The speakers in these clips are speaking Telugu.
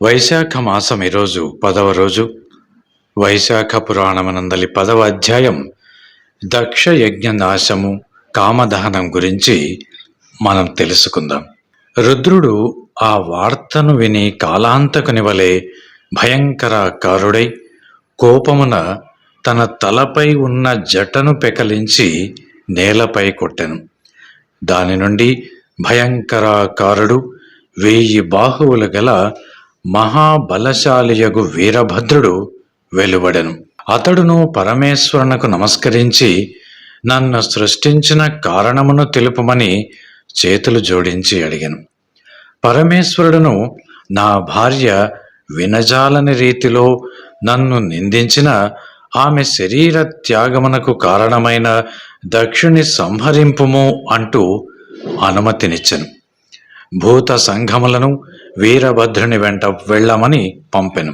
వైశాఖ మాసం ఈరోజు 10వ రోజు. వైశాఖ పురాణమనందలి 10వ అధ్యాయం దక్ష యజ్ఞ నాశము కామదహనం గురించి మనం తెలుసుకుందాం. రుద్రుడు ఆ వార్తను విని కాలాంతకుని వలె భయంకరాకారుడై కోపమున తన తలపై ఉన్న జటను పెకలించి నేలపై కొట్టెను. దాని నుండి భయంకరాకారుడు 1000 బాహువులు గల మహాబలశాలియగు వీరభద్రుడు వెలువడెను. అతడును పరమేశ్వరునకు నమస్కరించి, నన్ను సృష్టించిన కారణమును తెలుపమని చేతులు జోడించి అడిగాను. పరమేశ్వరుడును, నా భార్య వినజాలని రీతిలో నన్ను నిందించిన ఆమె శరీర త్యాగమునకు కారణమైన దక్షుని సంహరింపుము అంటూ అనుమతినిచ్చెను. భూత సంఘములను వీరభద్రుని వెంట వెళ్ళమని పంపెను.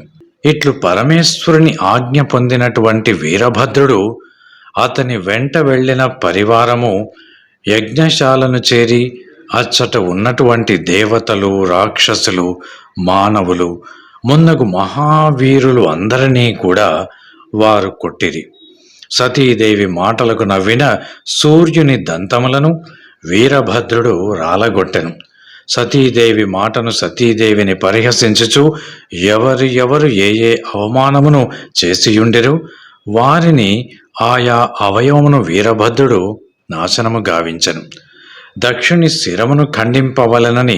ఇట్లు పరమేశ్వరుని ఆజ్ఞ పొందినటువంటి వీరభద్రుడు అతని వెంట వెళ్ళిన పరివారము యజ్ఞశాలను చేరి అచ్చట ఉన్నటువంటి దేవతలు, రాక్షసులు, మానవులు మున్నగు మహావీరులు అందరినీ కూడా వారు కొట్టిరి. సతీదేవి మాటలకు నవ్విన సూర్యుని దంతములను వీరభద్రుడు రాలగొట్టెను. సతీదేవి మాటను సతీదేవిని పరిహసించుచు ఎవరు ఏ అవమానమును చేసియుండెరు వారిని ఆయా అవయవమును వీరభద్రుడు నాశనము గావించెను. దక్షుని శిరమును ఖండింపవలనని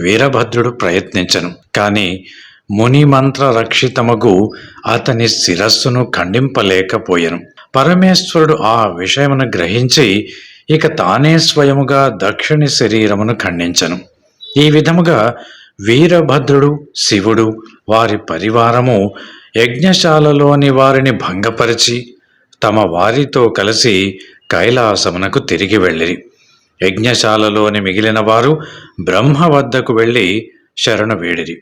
వీరభద్రుడు ప్రయత్నించెను. కాని ముని మంత్ర రక్షితమగు అతని శిరస్సును ఖండింపలేకపోయెను. పరమేశ్వరుడు ఆ విషయమును గ్రహించి ఇక తానే స్వయముగా దక్షుని శరీరమును ఖండించెను. ఈ విధముగా వీరభద్రుడు, శివుడు, వారి పరివారము యజ్ఞశాలలోని వారిని భంగపరిచి తమ వారితో కలిసి కైలాసమునకు తిరిగి వెళ్ళిరి. యజ్ఞశాలలోని మిగిలిన వారు బ్రహ్మ వద్దకు వెళ్ళి శరణు వేడిరి.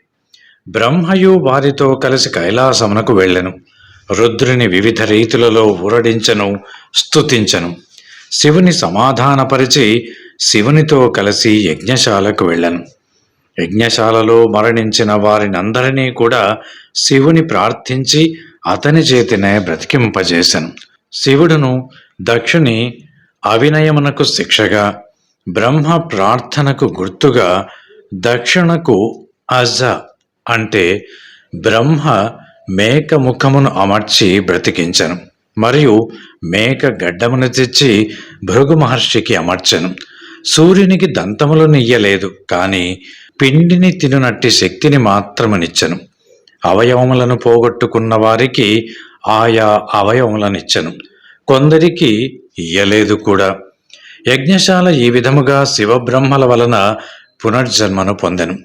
బ్రహ్మయు వారితో కలిసి కైలాసమునకు వెళ్ళెను. రుద్రుని వివిధ రీతులలో ఊరడించెను, స్తుతించెను. శివుని సమాధానపరిచి శివునితో కలిసి యజ్ఞశాలకు వెళ్ళాను. యజ్ఞశాలలో మరణించిన వారినందరినీ కూడా శివుని ప్రార్థించి అతని చేతినే బ్రతికింపజేశాను. శివుడును దక్షుని అవినయమునకు శిక్షగా, బ్రహ్మ ప్రార్థనకు గుర్తుగా దక్షునకు అజ అంటే బ్రహ్మ మేక ముఖమును అమర్చి బ్రతికించను. మరియు మేక గడ్డమును తెచ్చి భృగు మహర్షికి అమర్చెను. సూర్యునికి దంతములను ఇయ్యలేదు, కాని పిండిని తినునట్టి శక్తిని మాత్రమునిచ్చెను. అవయవములను పోగొట్టుకున్న వారికి ఆయా అవయవములనిచ్చెను, కొందరికి ఇయ్యలేదు కూడా. యజ్ఞశాల ఈ విధముగా శివబ్రహ్మల వలన పునర్జన్మను పొందెను.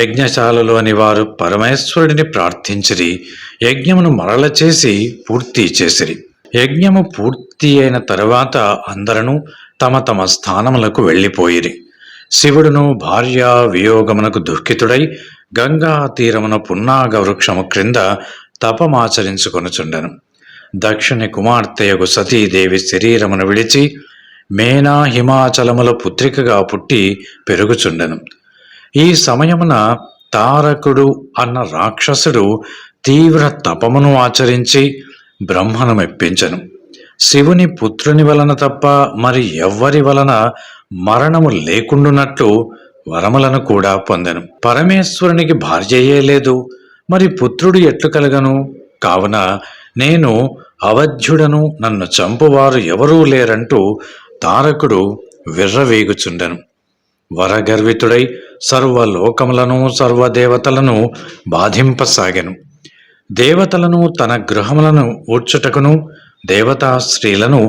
యజ్ఞశాలలోని వారు పరమేశ్వరుడిని ప్రార్థించిరి. యజ్ఞమును మరల చేసి పూర్తి చేసిరి. యజ్ఞము పూర్తి అయిన తరువాత అందరూ తమ తమ స్థానములకు వెళ్ళిపోయిరి. శివుడును భార్య వియోగమునకు దుఃఖితుడై గంగా తీరమున పున్నాగ వృక్షము క్రింద తపమాచరించుకొనుచుండెను. దక్షిణి కుమార్తెయగు సతీదేవి శరీరమును విడిచి మేనా హిమాచలముల పుత్రికగా పుట్టి పెరుగుచుండెను. ఈ సమయమున తారకుడు అన్న రాక్షసుడు తీవ్ర తపమును ఆచరించి బ్రహ్మను మెప్పించెను. శివుని పుత్రుని వలన తప్ప మరి ఎవ్వరి వలన మరణము లేకుండునట్లు వరములను కూడా పొందెను. పరమేశ్వరునికి భార్యయే లేదు, మరి పుత్రుడు ఎట్లు కలగను? కావున నేను అవధ్యుడను, నన్ను చంపువారు ఎవరూ లేరంటూ తారకుడు విర్రవీగుచుండెను. వరగర్వితుడై సర్వలోకములను సర్వదేవతలను బాధింపసాగెను. దేవతలను తన గృహములను ఊడ్చుటకును దేవతా స్త్రీలను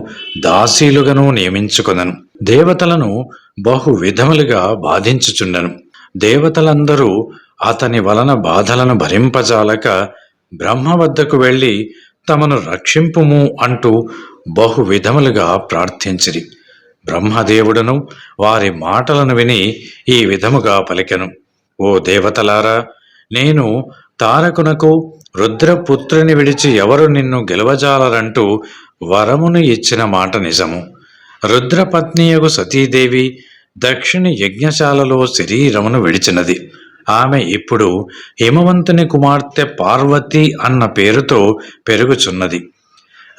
దాసీలుగాను నియమించుకొనెను. దేవతలను బహు విధములుగా బాధించుచుండెను. దేవతలందరూ అతని వలన బాధలను భరింపజాలక బ్రహ్మ వద్దకు వెళ్ళి తమను రక్షింపుము అంటూ బహు విధములుగా ప్రార్థించిరి. బ్రహ్మదేవుడును వారి మాటలను విని ఈ విధముగా పలికెను. ఓ దేవతలారా, నేను తారకునకు రుద్రపుత్రుని విడిచి ఎవరు నిన్ను గెలవజాలరంటూ వరమును ఇచ్చిన మాట నిజము. రుద్రపత్నియగు సతీదేవి దక్షిణ యజ్ఞశాలలో శరీరమును విడిచినది. ఆమె ఇప్పుడు హిమవంతుని కుమార్తె పార్వతి అన్న పేరుతో పెరుగుచున్నది.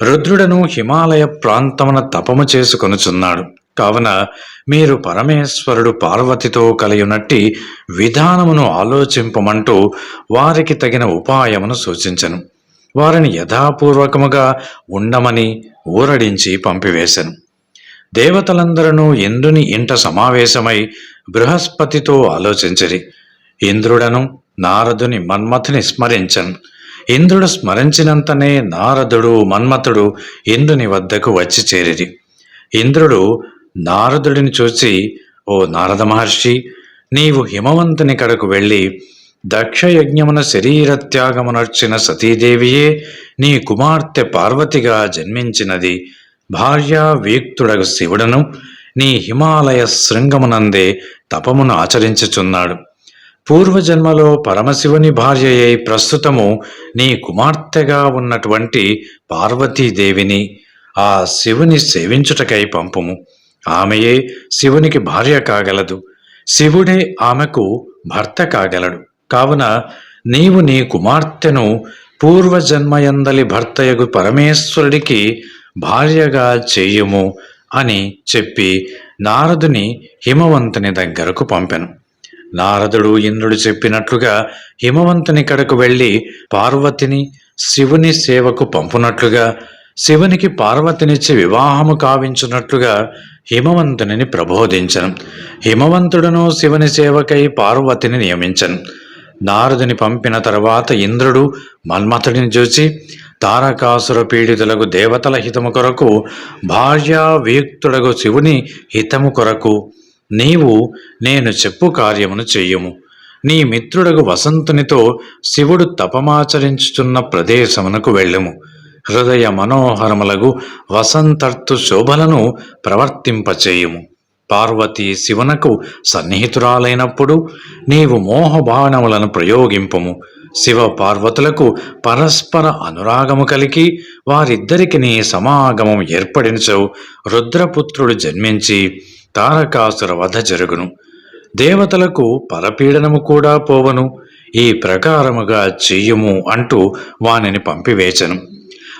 రుద్రుడను హిమాలయ ప్రాంతమున తపము చేసుకొనుచున్నాడు. కావున మీరు పరమేశ్వరుడు పార్వతితో కలియునట్టి విధానమును ఆలోచింపమంటూ వారికి తగిన ఉపాయమును సూచించెను. వారిని యథాపూర్వకముగా ఉండమని ఊరడించి పంపివేశను. దేవతలందరూ ఇంద్రుని ఇంట సమావేశమై బృహస్పతితో ఆలోచించిరి. ఇంద్రుడను నారదుని మన్మథుని స్మరించను. ఇంద్రుడు స్మరించినంతనే నారదుడు మన్మథుడు ఇంద్రుని వద్దకు వచ్చి చేరిరి. ఇంద్రుడు నారదుడిని చూచి, ఓ నారద మహర్షి, నీవు హిమవంతుని కడకు వెళ్ళి దక్షయజ్ఞమున శరీర త్యాగమునర్చిన సతీదేవియే నీ కుమార్తె పార్వతిగా జన్మించినది. భార్యా వీక్తుడగు శివుడను నీ హిమాలయ శృంగమునందే తపమును ఆచరించుచున్నాడు. పూర్వజన్మలో పరమశివుని భార్యయై ప్రస్తుతము నీ కుమార్తెగా ఉన్నటువంటి పార్వతీదేవిని ఆ శివుని సేవించుటకై పంపుము. ఆమెయే శివునికి భార్య కాగలదు, శివుడే ఆమెకు భర్త కాగలడు. కావున నీవు నీ కుమార్తెను పూర్వజన్మయందలి భర్తయగు పరమేశ్వరుడికి భార్యగా చేయుము అని చెప్పి నారదుని హిమవంతుని దగ్గరకు పంపెను. నారదుడు ఇంద్రుడు చెప్పినట్లుగా హిమవంతుని కడకు వెళ్ళి పార్వతిని శివుని సేవకు పంపునట్లుగా, శివునికి పార్వతినిచ్చి వివాహము కావించున్నట్లుగా హిమవంతుని ప్రబోధించను. హిమవంతుడును శివుని సేవకై పార్వతిని నియమించను. నారదుని పంపిన తర్వాత ఇంద్రుడు మన్మథుడిని చూచి, తారకాసుర పీడితులకు దేవతల హితము కొరకు, భార్యా వీక్తుడగు శివుని హితము కొరకు నీవు నేను చెప్పు కార్యమును చెయ్యము. నీ మిత్రుడగు వసంతునితో శివుడు తపమాచరించుచున్న ప్రదేశమునకు వెళ్ళుము. హృదయ మనోహరములగు వసంతర్తు శోభలను ప్రవర్తింపచేయుము. పార్వతీ శివునకు సన్నిహితురాలైనప్పుడు నీవు మోహబాణములను ప్రయోగింపుము. శివ పార్వతులకు పరస్పర అనురాగము కలిగి వారిద్దరికి నీ సమాగమం ఏర్పడినచో రుద్రపుత్రుడు జన్మించి తారకాసుర వధ జరుగును. దేవతలకు పరపీడనము కూడా పోవను. ఈ ప్రకారముగా చెయ్యుము అంటూ వానిని పంపివేచను.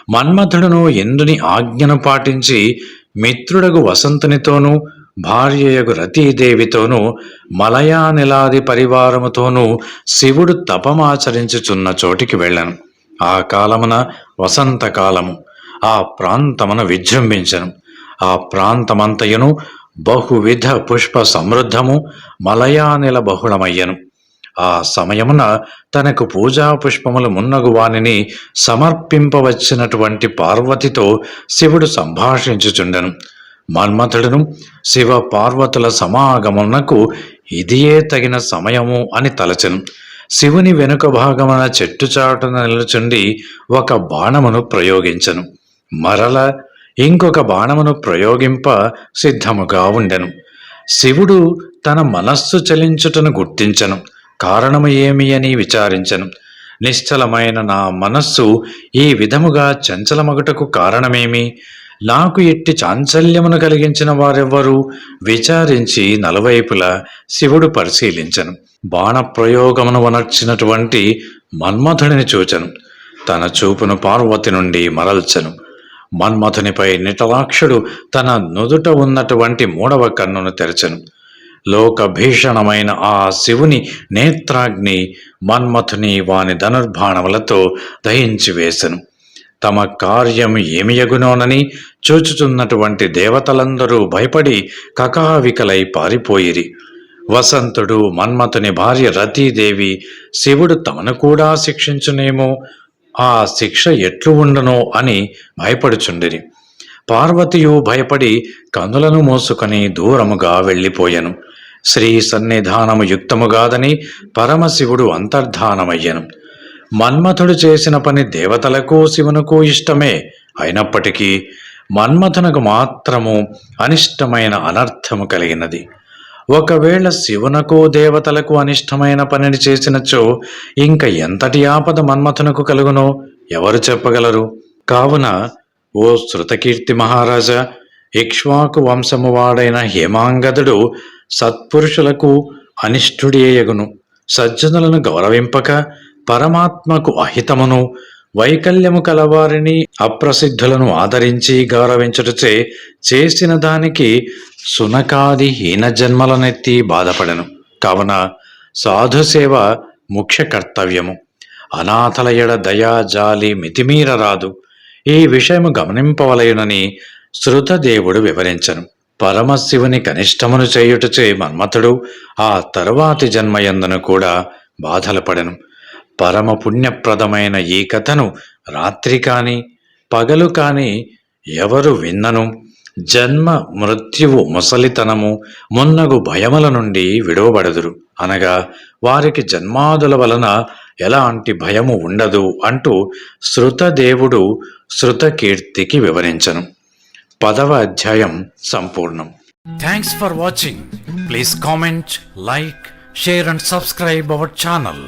మన్మథుడును ఇంద్రుని ఆజ్ఞను పాటించి మిత్రుడగు వసంతునితోనూ భార్యయగు రతీదేవితోనూ మలయానిలాది పరివారముతోనూ శివుడు తపమాచరించుచున్న చోటికి వెళ్ళను. ఆ కాలమున వసంతకాలము. ఆ ప్రాంతమున విజృంభించను. ఆ ప్రాంతమంతయును బహువిధ పుష్ప సమృద్ధము, మలయానిల బహుళమయ్యను. ఆ సమయమున తనకు పూజా పుష్పములు మున్నగు వానిని సమర్పింపవచ్చినటువంటి పార్వతితో శివుడు సంభాషించుచుండెను. మన్మథుడును శివ పార్వతుల సమాగమునకు ఇదియే తగిన సమయము అని తలచెను. శివుని వెనుక భాగమున చెట్టుచాటున నిలుచుండి ఒక బాణమును ప్రయోగించెను. మరల ఇంకొక బాణమును ప్రయోగింప సిద్ధముగా ఉండెను. శివుడు తన మనస్సు చలించుటను గుర్తించెను. కారణము ఏమి అని విచారించెను. నిశ్చలమైన నా మనస్సు ఈ విధముగా చంచలమగుటకు కారణమేమి? నాకు ఎట్టి చాంచల్యమును కలిగించిన వారెవ్వరు? విచారించి నలువైపులా శివుడు పరిశీలించెను. బాణప్రయోగమును వనర్చినటువంటి మన్మథుడిని చూచెను. తన చూపును పార్వతి నుండి మరల్చెను. మన్మథునిపై నిటలాక్షుడు తన నుదుట ఉన్నటువంటి మూడవ కన్నును తెరచెను. లోక భీషణమైన ఆ శివుని నేత్రాగ్ని మన్మథుని వాని ధనుర్బాణములతో దహించి వేసెను. తమ కార్యం ఏమియగునోనని చూచుచున్నటువంటి దేవతలందరూ భయపడి కకావికలై పారిపోయిరి. వసంతుడు, మన్మథుని భార్య రతీదేవి శివుడు తమను కూడా శిక్షించునేమో, ఆ శిక్ష ఎట్లు ఉండునో అని భయపడుచుండిరి. పార్వతియు భయపడి కనులను మూసుకొని దూరముగా వెళ్ళిపోయెను. శ్రీ సన్నిధానము యుక్తముగాదని పరమశివుడు అంతర్ధానమయ్యెను. మన్మథుడు చేసిన పని దేవతలకు శివునకు ఇష్టమే అయినప్పటికీ మన్మథునకు మాత్రము అనిష్టమైన అనర్థము కలిగినది. ఒకవేళ శివునకు దేవతలకు అనిష్టమైన పనిని చేసినచో ఇంక ఎంతటి ఆపద మన్మథునకు కలుగునో ఎవరు చెప్పగలరు? కావున ఓ శృతకీర్తి మహారాజా, ఇక్ష్వాకు వంశము వాడైన హేమాంగదుడు సత్పురుషులకు అనిష్టుడియగును. సజ్జనులను గౌరవింపక పరమాత్మకు అహితమును వైకల్యము కలవారిని అప్రసిద్ధులను ఆదరించి గౌరవించుటచే చేసిన దానికి సునకాది హీన జన్మలనెత్తి బాధపడెను. కావున సాధుసేవ ముఖ్య కర్తవ్యము. అనాథల ఎడ దయా జాలి మితిమీర రాదు. ఈ విషయము గమనింపవలయునని శృతదేవుడు వివరించను. పరమశివుని కనిష్టమును చేయుటచే మన్మథుడు ఆ తరువాతి జన్మయందును కూడా బాధలు పడెను. పరమ పుణ్యప్రదమైన ఈ కథను రాత్రి కాని పగలు కాని ఎవరు విన్నను జన్మ మృత్యువు ముసలితనము మున్నగు భయముల నుండి విడువబడదురు. అనగా వారికి జన్మాదుల వలన ఎలాంటి భయము ఉండదు అంటూ శృతదేవుడు శృతకీర్తికి వివరించను. 10వ అధ్యాయం సంపూర్ణం. Thanks for watching. Please comment, like, share and subscribe our channel.